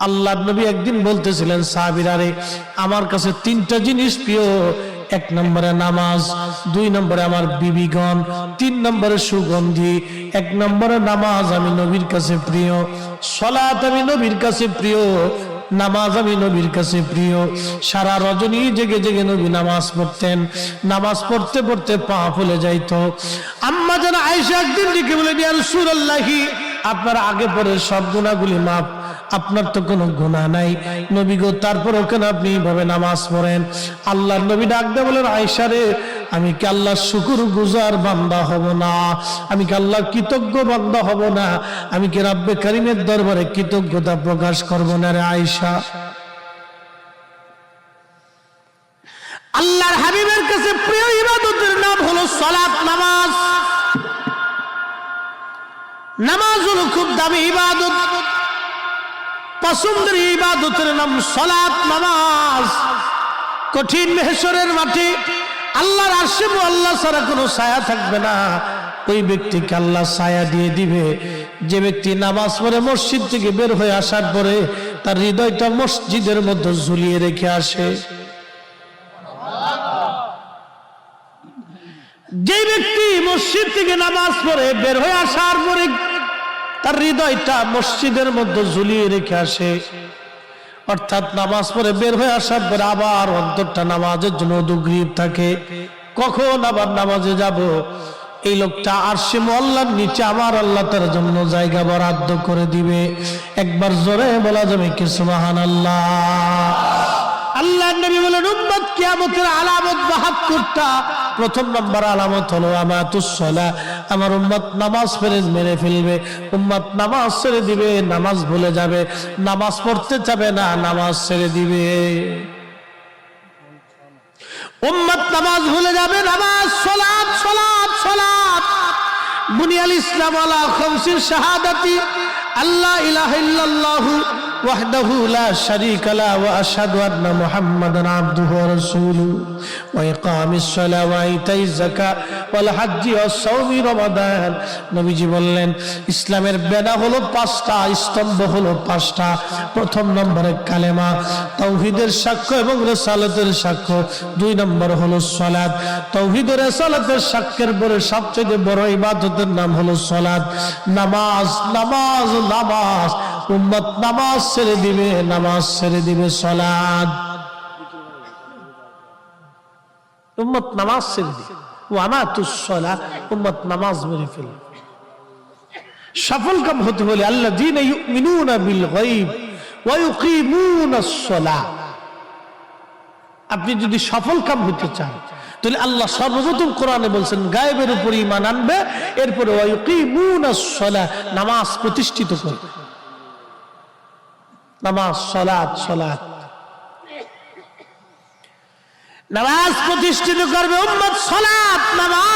আল্লাহর নবী একদিন বলতেছিলেন সাহাবীরা, রে আমার কাছে তিনটা জিনিস প্রিয়, এক নম্বরে নামাজ, দুই নম্বরে আমার বিবিগণ, তিন নম্বরে সুগন্ধি। এক নম্বরে নামাজ আমি নবীর কাছে প্রিয়, সালাত আমি নবীর কাছে প্রিয়, নামাজ আমি নবীর কাছে প্রিয়। সারা রজনী জেগে জেগে নবী নামাজ পড়তেন, নামাজ পড়তে পড়তে পা ফুলে যাইতো। আম্মা যেন আয়েশা একদিন ডেকে বলেন, ইয়া রাসূলুল্লাহি, আপনার আগে পরে সব গুনাহগুলি মাফ, আপনার তো কোনো গুনাহ নাই নবী গো, তারপরেও কেন আপনি এইভাবে নামাজ পড়েন? আল্লাহর নবী ডাক দিয়ে বলেন, আয়েশা রে, আমি কি আল্লাহর শুকরগুজার বান্দা হব না? আমি কি আল্লাহর কৃতজ্ঞ বান্দা হব না? আমি কি রব্বে কারীমের দরবারে কৃতজ্ঞতা প্রকাশ করব না রে আয়েশা? আল্লাহর হাবিবের কাছে প্রিয় ইবাদতের নাম হলো সালাত, নামাজ। নামাজ হলো খুব দামি ইবাদত, পছন্দের ইবাদতের নাম সালাত, নামাজ। কঠিন মেহশরের মাঠে আল্লাহর আরশে মুআল্লা ছাড়া কোনো ছায়া থাকবে না, ওই ব্যক্তিকে আল্লাহ ছায়া দিয়ে দিবে যে ব্যক্তি নামাজ পড়ে মসজিদ থেকে বের হয়ে আসার পরে তার হৃদয়টা মসজিদের মধ্যে ঝুলিয়ে রেখে আসে। যে ব্যক্তি মসজিদ থেকে নামাজ পড়ে বের হয়ে আসার পরে তার হৃদয়টা মসজিদের মধ্যে ঝুলিয়ে রেখে আসে, অর্থাৎ নামাজ পড়ে বের হয়ে আসার পরে আবার অন্তরটা নামাজের জন্য উদগ্রীব থাকে, কখন আবার নামাজে যাব। এই লোকটা আরশে মুআল্লার নিচে আমার আল্লাহ তার জন্য জায়গা বরাদ্দ করে দিবে। একবার জোরে বলা যাবে কি সুবহানাল্লাহ? আল্লাহর নবী বলেন, উম্মত কিয়ামতের আলামত ৭২টা। প্রথম নম্বর আলামত হলো আমাতুস সালাহ, আমার উম্মত নামাজ মেরে ফেলবে, উম্মত নামাজ ছেড়ে দিবে, নামাজ ভুলে যাবে, নামাজ পড়তে যাবে না, নামাজ ছেড়ে দিবে। উম্মত নামাজ ভুলে যাবে, নামাজ, সালাত, সালাত, সালাত। বুনিয়াল ইসলাম আলা খামসি শাহাদাতি আল্লা ইলাহা ইল্লাল্লাহু ওয়াহদাহু লা শারীকা লা ওয়া আশহাদু আন্না মুহাম্মাদান আবদুহু ওয়া রাসূলুহু ওয়া ইকামিস সালাহ ওয়া ইতাইজ যাকাত ওয়াল হজ্জি ওয়াস সাওমি রমাদান। নবীজি বললেন, ইসলামের বেড়া হলো 5টা, স্তম্ভ হলো 5টা। প্রথম নম্বরে কালেমা, তাওহীদের সাক্ষ্য এবং রিসালাতের সাক্ষ্য। 2 নম্বর হলো সালাত। তাওহীদ ও রিসালাতের সাক্ষ্যের পরে সবচেয়ে বড় ইবাদতের নাম হলো সালাত, নামাজ, নামাজ, নামাজ। উম্মত নামাজ ছেড়ে দিবে, নামাজ ছেড়ে দিবে, সালাত। উম্মত নামাজ ছেড়ে দিবে, ওয়া আমাতুস সালাত, উম্মত নামাজ মেরে ফেলবে। সফল কাম হতে হলে আল্লাযীনা ইউমিনুনা বিল গায়ব ওয়া ইউকিমুনাস সালাহ। আপনি যদি সফল কাম হতে চান তাহলে আল্লাহ সর্বপ্রথম কোরআনে বলছেন গায়েবের উপর ঈমান আনবে, এরপরে ওয়া ইউকিমুনাস সালাহ, নামাজ প্রতিষ্ঠিত করবে। নামাজ, সালাত, সালাত, নামাজ প্রতিষ্ঠিত করবে উম্মত, সালাত, নামাজ।